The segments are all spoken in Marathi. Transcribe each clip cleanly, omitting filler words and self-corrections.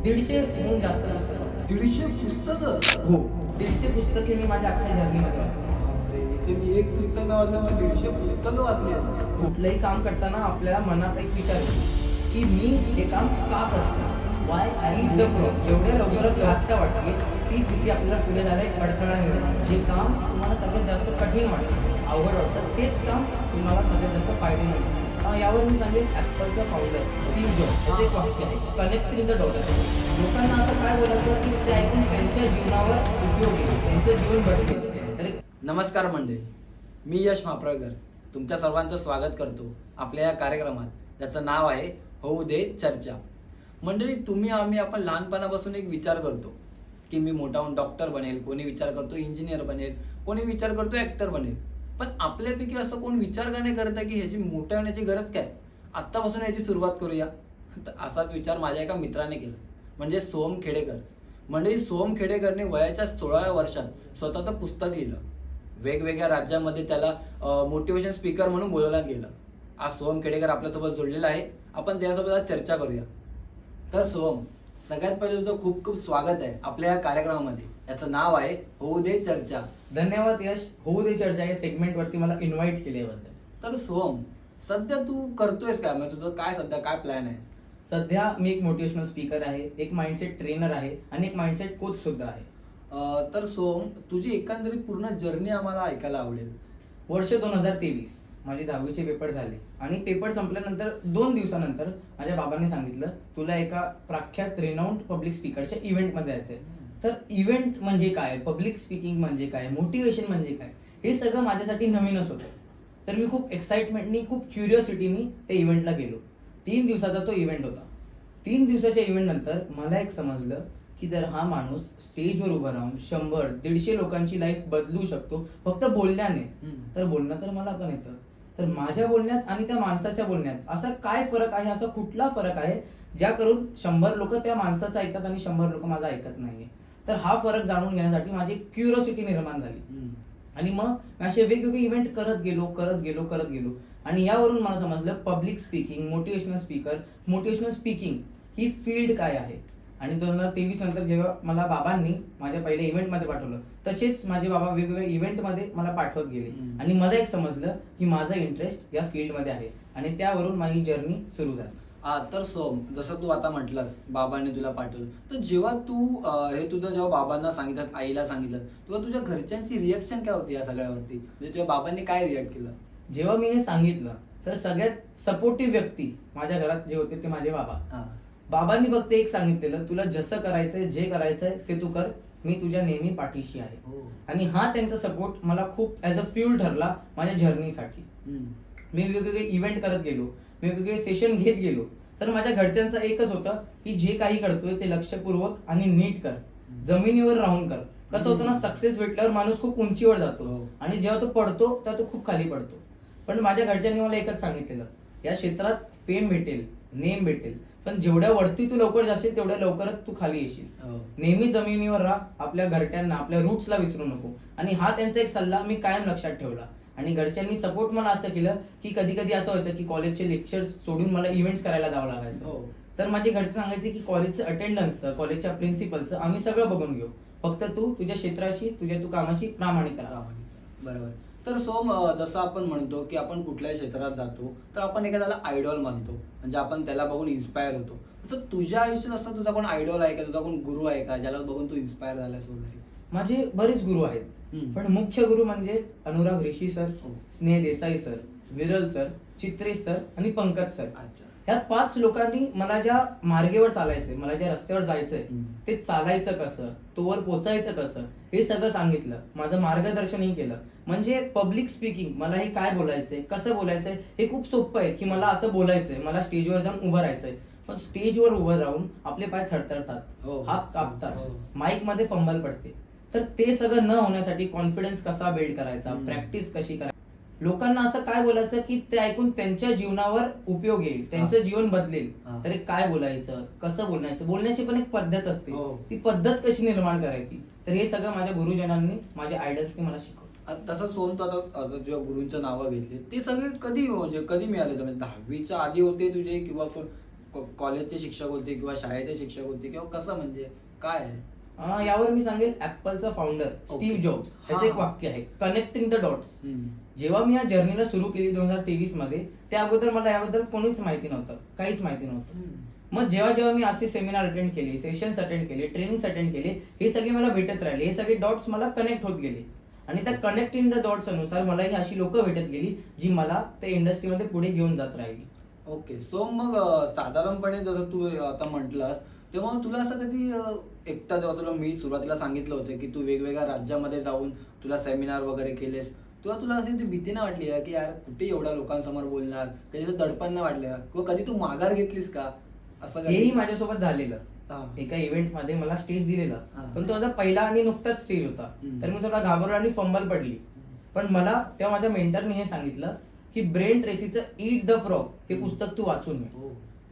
150हून जास्त पुस्तकं. 150 पुस्तकं? हो, 150 पुस्तके मी माझ्या अख्ख्या जर्नीमध्ये वाचली. बापरे, इथे मी एक पुस्तक वाचलं, तू 150 पुस्तकं वाचली असतील. कुठलंही काम करताना आपल्याला मनात एक विचार येतो की मी हे काम का करतो, Y I need the flow. जेवढ्या लवकरात साध्य वाटते तीच भीती आपल्याला पुढे जायला एक अडथळा निर्माण. जे काम तुम्हाला सगळ्यात जास्त कठीण वाटतं, अवघड वाटतं, तेच काम तुम्हाला सगळ्यात जास्त फायदे मिळतात. यावर मी सांगेन ॲपलचा फाउंडर स्टीव्ह जॉब्स याचं एक वाक्य आहे, कनेक्टिंग द डॉट्स. लोकांना असं काय बोलायचं की ते ऐकून त्यांच्या जीवनावर उपयोग येईल, त्यांचं जीवन बदलेल. तर नमस्कार मंडळी, मी यश मापळकर तुमच्या सर्वांचं स्वागत करतो आपल्या या कार्यक्रमात, ज्याचं नाव आहे होऊ दे चर्चा. मंडळी, आम्ही आपण लहानपणापासून एक विचार करतो की मी मोठा होऊन डॉक्टर बनेल, कोणी विचार करतो इंजिनियर बनेल, कोणी विचार करतो ॲक्टर बनेल. पण आपल्यापैकी असं कोण विचार का नाही करत आहे की ह्याची मोठ्या होण्याची गरज काय, आत्तापासून याची सुरुवात करूया. तर असाच विचार माझ्या एका मित्राने केला, म्हणजे सोहम खेडेकर. म्हणजे सोहम खेडेकरने वयाच्या 16व्या वर्षात स्वतःचं पुस्तक लिहिलं. वेगवेगळ्या राज्यामध्ये त्याला मोटिवेशन स्पीकर म्हणून बोलवलं गेलं. आज सोहम खेडेकर आपल्यासोबत जोडलेला आहे, आपण त्यासोबत आज चर्चा करूया. तर सोहम, सगळ्यात पहिले तुझं खूप खूप स्वागत आहे आपल्या या कार्यक्रमामध्ये. याचं नाव आहे होऊ दे चर्चा. धन्यवाद यश, होऊ दे चर्चा या सेगमेंटवरती मला इन्व्हाइट केल्याबद्दल. तर सोहम, सध्या तू करतोयस काय, म्हणजे तुझं काय सध्या काय प्लॅन आहे? सध्या मी एक मोटिवेशनल स्पीकर आहे, एक माइंडसेट ट्रेनर आहे आणि एक माइंडसेट कोच सुद्धा आहे. तर सोहम, तुझी एकंदरीत पूर्ण जर्नी आम्हाला ऐकायला आवडेल. वर्ष 2023 माझे 10वीचे पेपर झाले आणि पेपर संपल्यानंतर 2 दिवसानंतर माझ्या बाबांनी सांगितलं तुला एका प्रख्यात रेनाउंड पब्लिक स्पीकरच्या इव्हेंटमध्ये असेल. तर इव्हेंट म्हणजे काय, पब्लिक स्पीकिंग म्हणजे काय, मोटिवेशन म्हणजे काय, हे सगळं माझ्यासाठी नवीनच होतं. तर मी खूप एक्साइटमेंटनी, खूप क्युरिओसिटीनी त्या इव्हेंटला गेलो. 3 दिवसाचा तो इव्हेंट होता. 3 दिवसाच्या इव्हेंट नंतर मला एक समजलं की जर हा माणूस स्टेजवर उभा राहून 100-150 लोकांची लाईफ बदलू शकतो फक्त बोलण्याने, तर बोलणं तर मला पण येतं. तर माझ्या बोलण्यात आणि त्या माणसाच्या बोलण्यात असा काय फरक आहे, असा कुठला फरक आहे ज्या करून 100 लोक त्या माणसाचं ऐकतात आणि 100 लोक माझं ऐकत नाहीये. तर हा फरक जाणून घेण्यासाठी माझी क्युरिओसिटी निर्माण झाली आणि मग मी असे वेगवेगळे इव्हेंट करत गेलो आणि यावरून मला समजलं पब्लिक स्पीकिंग, मोटिवेशनल स्पीकिंग ही फील्ड काय आहे. आणि 2023 नंतर जेव्हा मला बाबांनी माझ्या पहिल्या इव्हेंटमध्ये पाठवलं, तसेच माझे बाबा वेगवेगळ्या इव्हेंटमध्ये मला पाठवत गेले आणि मला एक समजलं की माझा इंटरेस्ट या फील्डमध्ये आहे आणि त्यावरून माझी जर्नी सुरू झाली. तर सोहम, जसं तू आता म्हटलंस बाबांनी तुला पाठवलं, तर जेव्हा तू हे तुझं जेव्हा बाबांना सांगितलं, आईला सांगितलं, तेव्हा तुझ्या घरच्यांची रिॲक्शन काय होती या सगळ्यावरती, म्हणजे तुझ्या बाबांनी काय रिॲक्ट केलं? जेव्हा मी हे सांगितलं तर सगळ्यात सपोर्टिव्ह व्यक्ती माझ्या घरात जे होते ते माझे बाबा. बाबांनी फक्त एक सांगितलेलं, तुला जसं करायचंय, जे करायचंय ते तू कर, मी तुझ्या नेहमी पाठीशी आहे. आणि हा त्यांचा सपोर्ट मला खूप ॲज अ फ्यूल ठरला माझ्या जर्नीसाठी. मी वेगवेगळे इव्हेंट करत गेलो, वेगवेगळे सेशन घेत गेलो, तर माझ्या घरच्यांचं एकच होतं की जे काही करतोय ते लक्षपूर्वक आणि नीट कर, जमिनीवर राहून कर. कसं होतं ना, सक्सेस भेटल्यावर माणूस खूप उंचीवर जातो आणि जेव्हा तो पडतो तेव्हा तो खूप खाली पडतो. पण माझ्या घरच्यांनी मला एकच सांगितलेलं, या क्षेत्रात फेम भेटेल, नेम भेटेल, पण जेवढ्या वरती तू लवकर जाशील तेवढ्या लवकरच तू खाली येशील. नेहमी जमिनीवर राहा, आपल्या घरट्यांना, आपल्या रूट्सला विसरू नको. आणि हा त्यांचा एक सल्ला मी कायम लक्षात ठेवला. आणि घरच्यांनी सपोर्ट मला असं केलं की कधी कधी असं व्हायचं की कॉलेजचे लेक्चर्स सोडून मला इव्हेंट्स करायला जावं लागायचं. तर माझे घरचे सांगायचे की कॉलेजचं अटेंडन्स, कॉलेजच्या प्रिन्सिपलचं आम्ही सगळं बघून घेऊ, फक्त तू तुझ्या क्षेत्राशी, तू कामाशी प्रामाणिक राहा. बरोबर. तर सोहम, जसं आपण म्हणतो की आपण कुठल्याही क्षेत्रात जातो तर आपण एखाद्याला आयडॉल मानतो, म्हणजे आपण त्याला बघून इन्स्पायर होतो. तसं तुझ्या आयुष्यात असं तुझा कोण आयडॉल आहे का, तुझा कोण गुरु आहे का, ज्याला बघून तू इन्स्पायर झालास वगैरे? माझे बरेच गुरु आहेत, पण मुख्य गुरु म्हणजे अनुराग ऋषी सर, स्नेह देसाई सर, विरल सर, चित्रे सर आणि पंकज सर. अच्छा. ह्या 5 लोकांनी मला ज्या मार्गावर चालायचंय, मला ज्या रस्त्यावर जायचंय ते चालायचं कसं, तोवर पोचायचं कसं, हे सगळं सांगितलं, माझं मार्गदर्शनही केलं. म्हणजे पब्लिक स्पीकिंग, मला हे काय बोलायचंय, कसं बोलायचंय हे खूप सोपं आहे की मला असं बोलायचंय, मला स्टेजवर जाऊन उभं राहायचंय. पण स्टेजवर उभं राहून आपले पाय थरथरतात, हात कापतात, माईक मध्ये फंबल पडते. तर ते सगळं न होण्यासाठी कॉन्फिडन्स कसा बिल्ड करायचा, प्रॅक्टिस कशी करायची, लोकांना असं काय बोलायचं की ते ऐकून त्यांच्या जीवनावर उपयोग येईल, त्यांचं जीवन बदलेल. तर काय बोलायचं, कसं बोलायचं, बोलण्याची पण एक पद्धत असते, ती पद्धत कशी निर्माण करायची, तर हे सगळं माझ्या गुरुजनांनी, माझ्या आयडल्सनी मला शिकवलं. तसं सोहम, तू आता तुझ्या गुरूंचं नावं घेतली, ते सगळे कधी, म्हणजे कधी मिळाले? म्हणजे 10वीच्या आधी होते तुझे, किंवा कॉलेजचे शिक्षक होते किंवा शाळेचे शिक्षक होते किंवा कसं म्हणजे काय आहे? यावर मी सांगेल ऍपलचा फाउंडर स्टीव्ह जॉब्स याचं एक वाक्य आहे, कनेक्टिंग द डॉट्स. जेव्हा मी या जर्नीला सुरू केली 2023 मध्ये, त्या अगोदर मला याबद्दल कोणीच माहिती नव्हतं, काहीच माहिती नव्हतं. मग जेव्हा जेव्हा मी असे सेमिनार अटेंड केले, सेशन्स अटेंड केले, ट्रेनिंग्स अटेंड केले, हे सगळे मला भेटत राहिले, हे सगळे डॉट्स मला कनेक्ट होत गेले. आणि त्या कनेक्टिंग द डॉट्स अनुसार मला ही अशी लोक भेटत गेली जी मला त्या इंडस्ट्रीमध्ये पुढे घेऊन जात राहिली. ओके, सो मग साधारणपणे जसं तू आता म्हटलंस, तेव्हा तुला असं कधी एकटा जेव्हा तुला मी सुरुवातीला सांगितलं होतं की तू वेगवेगळ्या राज्यामध्ये जाऊन तुला सेमिनार वगैरे केलेस, तेव्हा तुला अशी ती भीती नाही वाटली की यार कुठे एवढ्या लोकांसमोर बोलणार, कधी असं दडपण नाही वाटलं किंवा कधी तू माघार घेतलीस का? असं हेही माझ्यासोबत झालेलं. हा. एका इव्हेंट मध्ये मला स्टेज दिलेला, हा. पण तो माझा पहिला आणि नुकताच स्टेज होता. तर मी थोडा घाबरलो आणि फंबल पडली. पण मला तेव्हा माझ्या मेंटरने हे सांगितलं की ब्रेन ट्रेसीचं ईट द फ्रॉग हे पुस्तक तू वाचून घे.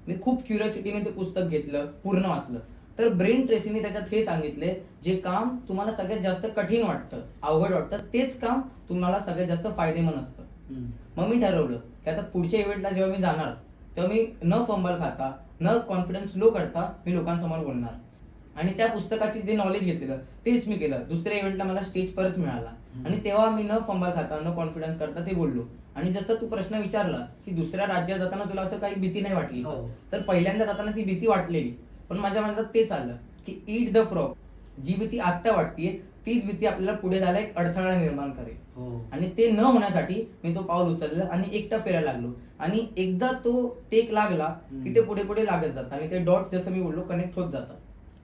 मी खूप क्युरियोसिटीने ते पुस्तक घेतलं, पूर्ण वाचलं. तर ब्रेन ट्रेसीने त्याच्यात हे सांगितले, जे काम तुम्हाला सगळ्यात जास्त कठीण वाटतं, अवघड वाटतं, तेच काम तुम्हाला सगळ्यात जास्त फायदेमंद असतं. मग मी ठरवलं की आता पुढच्या इव्हेंटला जेव्हा मी जाणार, तेव्हा मी न फंबल खाता, न कॉन्फिडन्स लो करता मी लोकांसमोर बोलणार. आणि त्या पुस्तकाची जे नॉलेज घेतलेलं तेच मी केलं. दुसऱ्या इव्हेंटला मला स्टेज परत मिळाला आणि तेव्हा मी न फंबल खाता, न कॉन्फिडन्स करता ते बोललो. आणि जसं तू प्रश्न विचारलास की दुसऱ्या राज्यात जाताना तुला असं काही भीती नाही वाटली, तर पहिल्यांदा जाताना ती भीती वाटलेली. पण माझ्या मनात तेच आलं की ईट द फ्रॉग, जी भीती आत्ता वाटतेय तीच भीती आपल्याला पुढे जायला एक अडथळा निर्माण करेल. आणि ते न होण्यासाठी मी तो पाऊल उचललं आणि एकटा फिरायला लागलो. आणि एकदा तो टेक लागला की ते पुढे पुढे लागत जातात आणि ते डॉट जसं मी बोललो कनेक्ट होत जातात.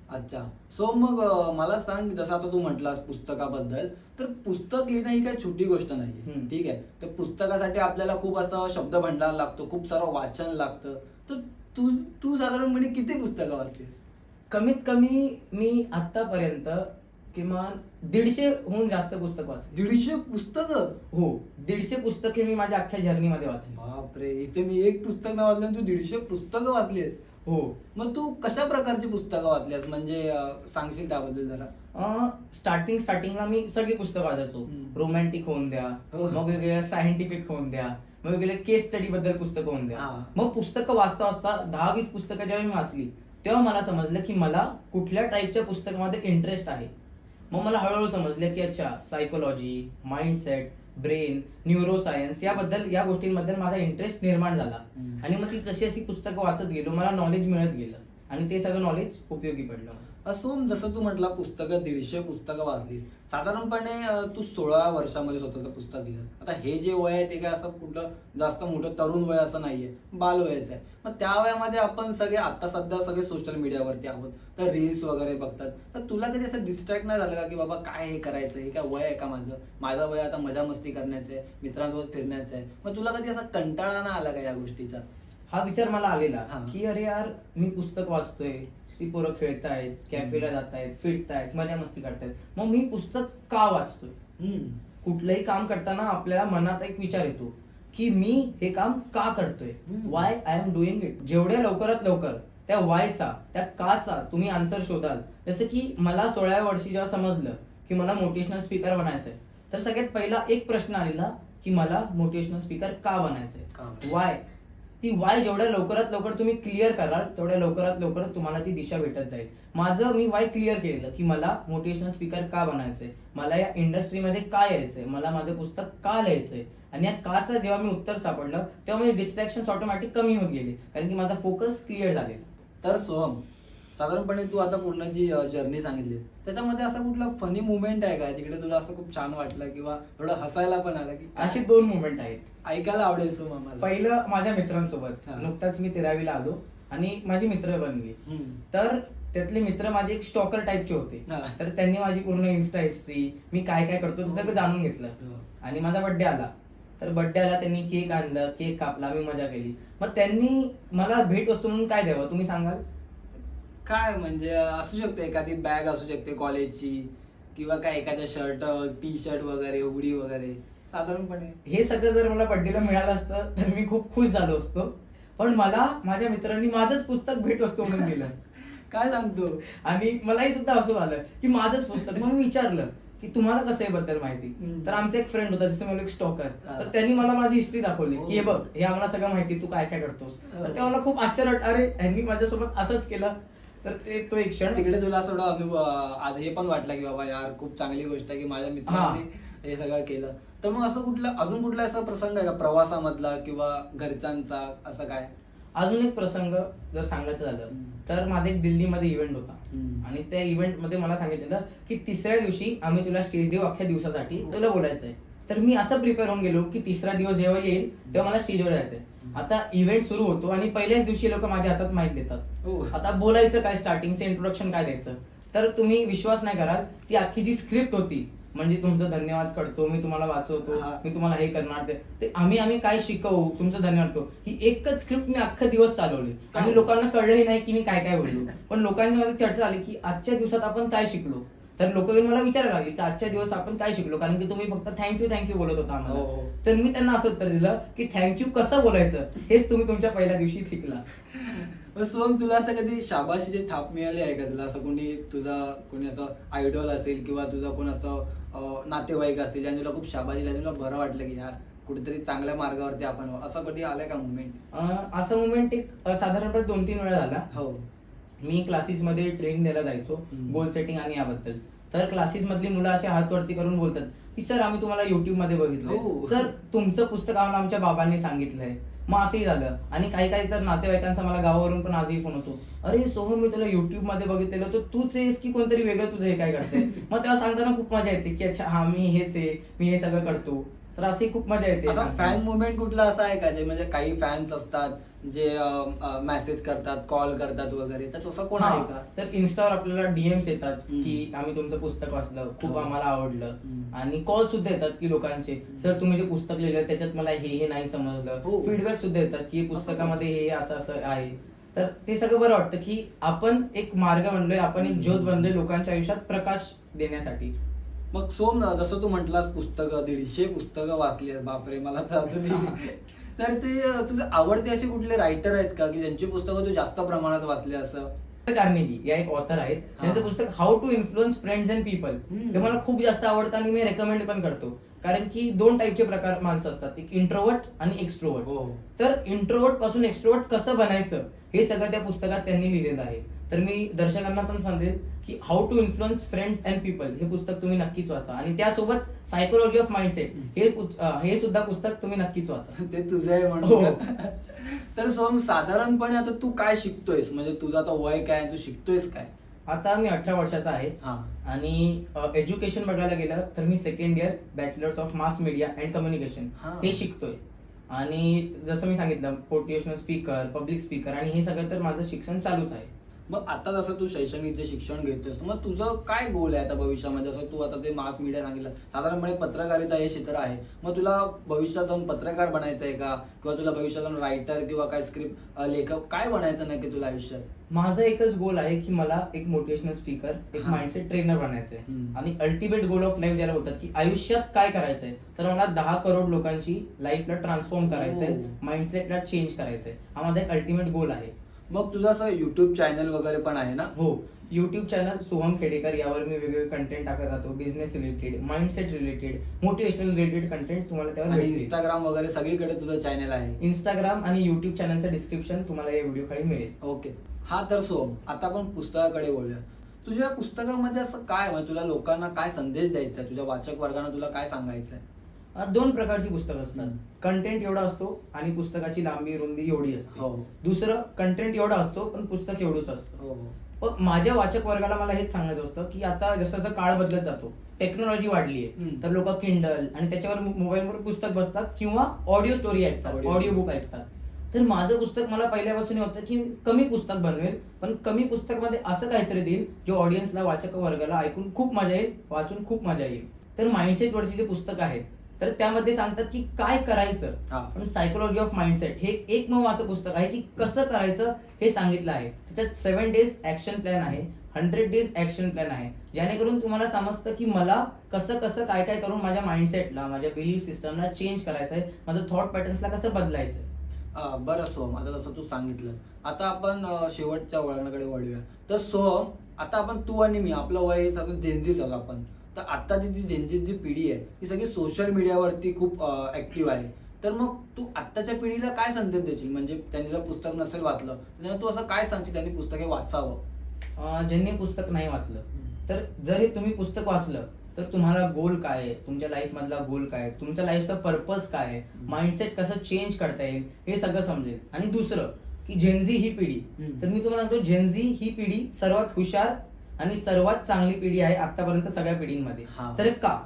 अच्छा, सो मग मला सांग, जसं आता तू म्हटलास पुस्तकाबद्दल, तर पुस्तक लिहिणं ही काही छोटी गोष्ट नाही. ठीक आहे, तर पुस्तकासाठी आपल्याला खूप असं शब्द भंडार लागतो, खूप सारं वाचन लागतं. तर तू तू साधारणपणे किती पुस्तकं वाचलीस? कमीत कमी मी आतापर्यंत किमान 150हून जास्त पुस्तक वाचली. 150 पुस्तकं? हो, 150 पुस्तके मी माझ्या अख्ख्या जर्नीमध्ये वाचली. बापरे, इथे मी एक पुस्तक नाही वाचलं, तू 150 पुस्तकं वाचलीस? हो. मग तू कशा प्रकारची पुस्तकं वाचलीस, म्हणजे सांगशील त्याबद्दल जरा? स्टार्टिंगला मी सगळी पुस्तकं वाचायचो. रोमॅन्टिक होऊन द्या, मग वेगवेगळ्या सायंटिफिक होऊन द्या, मग वेगवेगळ्या केस स्टडी बद्दल पुस्तकं होऊन द्या. मग पुस्तकं वाचता वाचता 10-20 पुस्तकं जेव्हा मी वाचली, तेव्हा मला समजलं की मला कुठल्या टाईपच्या पुस्तकामध्ये इंटरेस्ट आहे. मग मला हळूहळू समजलं की अच्छा, सायकोलॉजी, माइंडसेट, ब्रेन, न्यूरोसायन्स याबद्दल, या गोष्टींबद्दल माझा इंटरेस्ट निर्माण झाला. आणि मग ती जशी अशी पुस्तकं वाचत गेलो, मला नॉलेज मिळत गेलं आणि ते सगळं नॉलेज उपयोगी पडलं. असो, जसं तू म्हटला पुस्तकं 150 पुस्तकं वाचलीस, साधारणपणे तू 16 वर्षामध्ये स्वतःचं पुस्तक लिहिलंस. आता हे जे वय आहे ते काय असं कुठलं जास्त मोठं तरुण वय असं नाहीये, बाल वयाचं आहे. मग त्या वयामध्ये आपण सगळे आता सध्या सगळे सोशल मीडियावरती आहोत, तर रील्स वगैरे बघतात. तर तुला कधी असं डिस्ट्रॅक्ट नाही झालं का की बाबा काय हे करायचं, हे काय वय आहे का माझं वय आता मजा मस्ती करण्याचं आहे, मित्रांसोबत फिरण्याचं आहे. मग तुला कधी असा कंटाळा नाही आला का या गोष्टीचा? हा विचार मला आलेला की अरे यार, मी पुस्तक वाचतोय, ती पोरं खेळतायत, कॅफेला जातायत, फिरतायत, मजा मस्ती करतायत, मग मी पुस्तक का वाचतोय? कुठलंही काम करताना आपल्याला मनात एक विचार येतो की मी हे काम का करतोय, Y I am doing it. जेवढ्या लवकरात लवकर त्या वायचा, त्या काचा तुम्ही आन्सर शोधाल. जसं की मला 16व्या वर्षी जेव्हा समजलं की मला मोटिवेशनल स्पीकर बनायचंय, तर सगळ्यात पहिला एक प्रश्न आलेला की मला मोटिवेशनल स्पीकर का बनायचंय, वाय. ती वाय जेवढ्या लवकरात लवकर तुम्ही क्लिअर कराल, तेवढ्या लवकरात लवकर तुम्हाला ती दिशा भेटत जाईल. माझं मी वाय क्लिअर केलेलं की मला मोटिवेशनल स्पीकर का बनायचंय, मला या इंडस्ट्रीमध्ये का यायचंय, मला माझं पुस्तक का लिहायचंय. आणि या काचं जेव्हा मी उत्तर सापडलं, तेव्हा माझे डिस्ट्रॅक्शन ऑटोमॅटिक कमी होत गेले, कारण की माझा फोकस क्लिअर झालेला. तर सोहम, साधारणपणे तू आता पूर्ण जी जर्नी सांगितलीस, त्याच्यामध्ये असा कुठला फनी मुवमेंट आहे का जिकडे तुला असं खूप छान वाटलं किंवा थोडं हसायला पण आलं? की अशी 2 मुवमेंट आहेत, ऐकायला आवडेल सोहम आम्हाला. पहिलं माझ्या मित्रांसोबत. नुकताच मी 13वीला आलो आणि माझी मित्र बनली. तर त्यातले मित्र माझे एक स्टॉकर टाईपचे होते. तर त्यांनी माझी पूर्ण इन्स्टा हिस्ट्री, मी काय काय करतो ते सगळं जाणून घेतलं. आणि माझा बर्थडे आला, तर बर्थडे आला, त्यांनी केक आणलं, केक कापला, मी मजा केली. मग त्यांनी मला भेट वस्तू म्हणून काय द्यावं तुम्ही सांगाल? काय म्हणजे असू शकते, एखादी बॅग असू शकते कॉलेजची, किंवा काय एखादं शर्ट, टी शर्ट वगैरे, उडी वगैरे, साधारणपणे. हे सगळं जर मला बर्थडेला मिळालं असतं तर मी खूप खुश झालो असतो. पण मला माझ्या मित्रांनी माझंच पुस्तक भेट वस्तू म्हणून दिलं. काय सांगतो? आणि मलाही सुद्धा असं आलं की माझंच पुस्तक. मग मी विचारलं की तुम्हाला कसं आहे बद्दल माहिती. तर आमचा एक फ्रेंड होता, जसं मला एक स्टॉकर, हा. तर त्यांनी मला माझी हिस्ट्री दाखवली की हे हो. बघ, हे आम्हाला सगळं माहिती, तू काय काय करतोस. हो. तर तेव्हा मला खूप आश्चर्य वाटलं, अरे ह्यांनी माझ्यासोबत असंच केलं. तर तो एक क्षण तिकडे तुला असं थोडा अनुभव आज हे पण वाटलं की बाबा यार खूप चांगली गोष्ट आहे की माझ्या मित्रांनी हे सगळं केलं. तर मग असं अजून कुठला असा प्रसंग आहे का प्रवासामधला किंवा घरच्यांचा असं काय? अजून एक प्रसंग जर सांगायचं झालं हम्म. तर माझा एक दिल्लीमध्ये इव्हेंट होता. हम्म. आणि त्या इव्हेंटमध्ये मला सांगितलेलं की तिसऱ्या दिवशी आम्ही तुला स्टेज देऊ, अख्ख्या दिवसासाठी तुला बोलायचंय. तर मी असं प्रिपेअर होऊन गेलो की तिसरा दिवस जेव्हा येईल तेव्हा मला स्टेजवर जायचंय. आता इव्हेंट सुरू होतो आणि पहिल्याच दिवशी लोक माझ्या हातात माईक देतात. हो. आता बोलायचं काय, स्टार्टिंगचं इंट्रोडक्शन काय द्यायचं. तर तुम्ही विश्वास नाही कराल, ती अख्खी जी स्क्रिप्ट होती, म्हणजे तुमचं धन्यवाद करतो, मी तुम्हाला वाचवतो, हा. मी तुम्हाला हे करणार, ते आम्ही काय शिकवू, तुमचं धन्यवाद करतो, ही एकच स्क्रिप्ट मी अख्खा दिवस चालवली. आणि लोकांना कळलंही नाही की मी काय काय बोललो. पण लोकांच्या मध्ये चर्चा झाली की आजच्या दिवसात आपण काय शिकलो. तर लोक येऊन मला विचारायला लागले की आजच्या दिवस आपण काय शिकलो, कारण की तुम्ही फक्त थँक्यू बोलत होता आम्हाला. हो. तर मी त्यांना असं उत्तर दिलं की थँक्यू कसं बोलायचं हेच तुम्ही तुमच्या पहिल्या दिवशी शिकला. सोहम, तुला असं कधी शाबाशीची थाप मिळाली आहे का? तुला असं कोणी असं आयडॉल असेल किंवा तुझा कोण असं नातेवाईक असतील ज्यांनी तुला खूप शाबाशी दिली, तुला बरं वाटलं की यार कुठेतरी चांगल्या मार्गावरती आपण आहोत, असं कधी आलंय का मुवमेंट? असं मुवमेंट एक साधारणपणे 2-3 वेळा झाला. हो. मी क्लासेस मध्ये ट्रेनिंग द्यायला जायचो, गोल सेटिंग आणि याबद्दल. तर क्लासेस मधली मुलं असे हात वरती करून बोलतात की सर आम्ही तुम्हाला युट्यूब मध्ये बघितलंय, हो. सर तुमचं पुस्तक आम्हाला आमच्या बाबांनी सांगितलंय. मग असंही झालं. आणि काही तर नातेवाईकांचा मला गावावरून पण आजही फोन होतो, अरे सोहम मी तुला युट्यूब मध्ये बघितलेलं, तर तूच आहेस की कोणतरी वेगळं तुझं हे काय करतंय. मग तेव्हा सांगताना खूप मजा येते की अच्छा हा मी हेच आहे, मी हे सगळं करतो. तर अशी खूप मजा येते. असा फॅन मुवमेंट कुठला असा आहे का जे म्हणजे काही फॅन्स असतात जे मेसेज करतात, कॉल करतात वगैरे, तर तसं कोण आहे का? तर इन्स्टावर आपल्याला डीएम्स येतात हम्म. की आम्ही तुमचं पुस्तक वाचलं, खूप हो. आम्हाला आवडलं. हम्म. आणि कॉल सुद्धा येतात की लोकांचे, सर तुम्ही जे पुस्तक लिहिलं त्याच्यात मला हे नाही समजलं. हो. फीडबॅक सुद्धा येतात की पुस्तकामध्ये हे असं असं आहे. तर ते सगळं बरं वाटतं की आपण एक मार्ग बनलोय, आपण एक ज्योत बनलोय लोकांच्या आयुष्यात प्रकाश देण्यासाठी. मग सोम, जसं तू म्हटलास पुस्तकं 150 पुस्तकं वाचली आहेत, बापरे, मला तर अजूनही तर ते तुझे आवडते असे कुठले रायटर आहेत का की ज्यांची पुस्तकं तू जास्त प्रमाणात वाचले असं? कार्नेगी या एक ऑथर आहेत, त्यांचं पुस्तक how to influence friends and people हे मला खूप जास्त आवडतं आणि मी रेकमेंड पण करतो. कारण की 2 टाईपचे प्रकार माणसं असतात, एक इंट्रोवर्ट आणि एक्स्ट्रोवर्ट. हो. तर इंट्रोवर्ट पासून एक्स्ट्रोवर्ट कसं बनायचं हे सगळं त्या पुस्तकात त्यांनी लिहिलेलं आहे. तर मी दर्शकांना पण सांगेन की how to influence friends and people हे पुस्तक तुम्ही नक्कीच वाचा. आणि त्यासोबत सायकोलॉजी ऑफ माइंडसेट हे सुद्धा पुस्तक तुम्ही नक्कीच वाचा. ते तुझं आहे हो. म्हणून का? तर सोम, साधारणपणे आता तू काय शिकतोयस, म्हणजे तुझं आता वय काय, तू शिकतोयस काय? आता मी 18 वर्षाचा आहे. हा. आणि एज्युकेशन बघायला गेलं तर मी second year bachelors of mass media and communication हा. हे शिकतोय. आणि जसं मी सांगितलं मोटिवेशनल स्पीकर, पब्लिक स्पीकर आणि हे सगळं तर माझं शिक्षण चालूच आहे. मग आता जसं तू शैक्षणिक जे शिक्षण घेतोस, मग तुझं काय गोल आहे आता भविष्यामध्ये? जसं तू आता ते मास मीडिया सांगितलं, साधारणपणे पत्रकारिता हे क्षेत्र आहे, मग तुला भविष्यात जाऊन पत्रकार बनायचं आहे का, किंवा तुला भविष्यात जाऊन रायटर किंवा काय स्क्रिप्ट लेखक काय बनायचं नक्की तुला आयुष्यात? माझं एकच गोल आहे की मला एक मोटिवेशनल स्पीकर, एक हा. माइंडसेट ट्रेनर बनायचं आहे. हम्म. आणि अल्टिमेट गोल ऑफ लाईफ ज्याला होतात की आयुष्यात काय करायचंय, तर मला 10 करोड लोकांची लाईफला ट्रान्सफॉर्म करायचंय, हो. माइंडसेटला चेंज करायचंय. हा माझा एक अल्टिमेट गोल आहे. मग तुझं असं युट्यूब चॅनल वगैरे पण आहे ना? हो, युट्यूब चॅनल सोहम खेडेकर, यावर मी वेगवेगळे कंटेंट टाकत राहतो. Business related, mindset related, motivational related content तुम्हाला त्यावर आणि मिळतील. इंस्टाग्राम वगैरे सगळीकडे तुझं चॅनल आहे? इंस्टाग्राम आणि युट्यूब चॅनलचं डिस्क्रिप्शन तुम्हाला या व्हिडिओ खाली मिळेल. ओके. हा, तर सोम, आता आपण पुस्तकाकडे बोलूया. तुझ्या पुस्तकामध्ये असं काय, म्हणजे तुला लोकांना काय संदेश द्यायचा आहे, तुझ्या वाचक वर्गांना तुला काय सांगायचं आहे? 2 प्रकारची पुस्तकं असतात. हम्म. कंटेंट एवढा असतो आणि पुस्तकाची लांबी रुंदी एवढी असते. हो. दुसरं कंटेंट एवढा असतो पण पुस्तक एवढंच असतं. हो. पण माझ्या वाचक वर्गाला मला हेच सांगायचं असतं की आता जसं जसं काळ बदलत जातो, टेक्नॉलॉजी वाढली आहे, हम्म. तर लोक किंडल आणि त्याच्यावर मोबाईलवर पुस्तक बसतात किंवा ऑडिओ स्टोरी ऐकतात, Audio. ऑडिओ बुक ऐकतात. तर माझं पुस्तक मला पहिल्यापासून होतं की कमी पुस्तक बनवेल, पण कमी पुस्तक मध्ये असं काहीतरी देईल जो ऑडियन्सला, वाचक वर्गाला ऐकून खूप मजा येईल, वाचून खूप मजा येईल. तर माइंडसेट वरची जे पुस्तक आहेत तर त्यामध्ये सांगतात की काय करायचं. हा. पण सायकोलॉजी ऑफ माइंडसेट हे एकमेव असं पुस्तक आहे की कसं करायचं हे सांगितलं आहे. त्याच्यात 7 डेज ऍक्शन प्लॅन आहे, 100 डेज ऍक्शन प्लॅन आहे, जेणेकरून तुम्हाला समजतं की मला कसं कसं काय काय करून माझ्या माइंडसेटला, माझ्या बिलीफ सिस्टमला चेंज करायचंय, माझं थॉट पॅटर्न्सला कसं बदलायचं. बरं सोहम, आता जसं तू सांगितलं, आता आपण शेवटच्या वळणाकडे वळूया. तर सोहम, आता आपण तू आणि मी, आपलं वय आपण जेनझीच आहोत आपण, तर आत्ताची जी जेनची जी पिढी आहे ती सगळी सोशल मीडियावरती खूप ऍक्टिव्ह आहे. तर मग तू आत्ताच्या पिढीला काय संदेश देशील? म्हणजे त्यांनी जर पुस्तक नसेल वाचलं तर त्यांना तू असं काय सांगशील त्यांनी पुस्तक हे वाचावं? ज्यांनी पुस्तक नाही वाचलं, तर जरी तुम्ही पुस्तक वाचलं तर तुम्हाला गोल काय आहे, तुमच्या लाईफ मधला गोल काय आहे, तुमच्या लाईफचा पर्पज काय आहे, माइंडसेट कसं चेंज करता येईल हे सगळं समजेल. आणि दुसरं की जेनझी ही पिढी, तर मी तुम्हाला सांगतो जेनझी ही पिढी सर्वात हुशार आणि सर्वात चांगली पिढी आहे आतापर्यंत सगळ्या पिढींमध्ये. हा. तर का?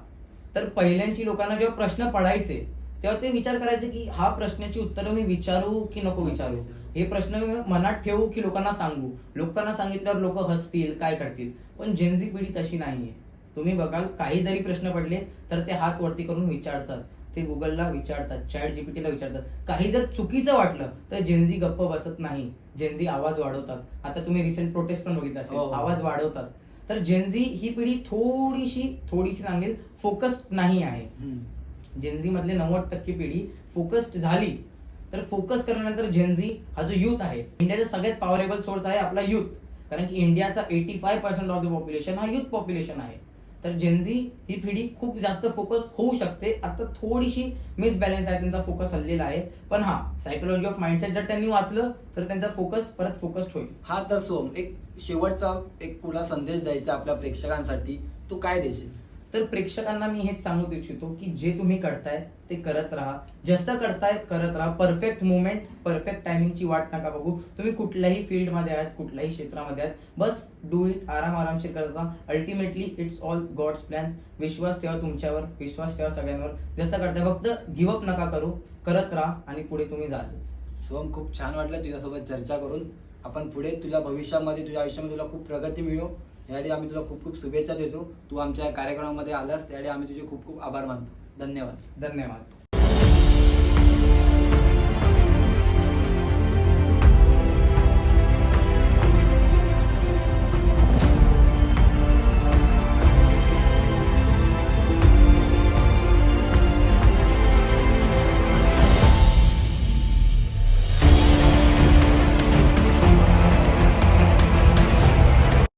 तर पहिल्यांची लोकांना जेव्हा प्रश्न पडायचे तेव्हा ते विचार करायचे की हा प्रश्नाची उत्तरं मी विचारू की नको विचारू, हे प्रश्न मी मनात ठेवू की लोकांना सांगू, लोकांना सांगितल्यावर लोक हसतील काय करतील. पण जेनझी पिढी तशी नाहीये. तुम्ही बघाल काही जरी प्रश्न पडले तर ते हात वरती करून विचारतात, ते गुगलला विचारतात, चॅट जीपीटीला विचारतात. काही जर चुकीचं वाटलं तर जेनझी गप्प बसत नाही, जेनझी आवाज वाढवतात. आता तुम्ही रिसेंट प्रोटेस्ट पण बघितलं असेल, हो. आवाज वाढवतात. तर जेनझी ही पिढी थोडीशी सांगेल फोकस्ड नाही आहे. जेनझी मधले 90% पिढी फोकस्ड झाली, तर फोकस करण्यानंतर जेनझी हा जो युथ आहे, इंडियाचा सगळ्यात पॉवरेबल सोर्स आहे आपला युथ. कारण की इंडियाचा 85% ऑफ द पॉप्युलेशन हा युथ पॉप्युलेशन आहे. तर जेनझी ही पिढी खूप जास्त फोकस होऊ शकते. आता थोडीशी मिसबॅलन्स आहे, त्यांचा फोकस हल्लेला आहे. पण हा, सायकोलॉजी ऑफ माइंडसेट जर त्यांनी वाचलं तर त्यांचा फोकस परत फोकस्ड होईल. हा, तर सोम एक शेवटचा एक तुला संदेश द्यायचा आपल्या प्रेक्षकांसाठी, तू काय देशील? तर प्रेक्षकांना मी हेच सांगू इच्छितो की जे तुम्ही करताय ते करत राहा, जस्त करताय करत राहा. परफेक्ट मुवमेंट, परफेक्ट टायमिंगची वाट नका बघू. तुम्ही कुठल्याही फील्डमध्ये आहात, कुठल्याही क्षेत्रामध्ये आहात, बस डू इट, आरामशीर करत राहा. Ultimately it's all god's plan. विश्वास ठेवा तुमच्यावर, विश्वास ठेवा सगळ्यांवर. जसं करताय फक्त गिव्हअप नका करू, करत राहा आणि पुढे तुम्ही जालच. सोम, खूप छान वाटलं तुझ्यासोबत चर्चा करून. आपण पुढे तुझ्या भविष्यामध्ये, तुझ्या आयुष्यामध्ये तुला खूप प्रगती मिळो यासाठी आम्ही तुला खूप खूप शुभेच्छा देतो. तू आमच्या कार्यक्रमामध्ये आलास त्यासाठी आम्ही तुझे खूप खूप आभार मानतो. धन्यवाद. धन्यवाद.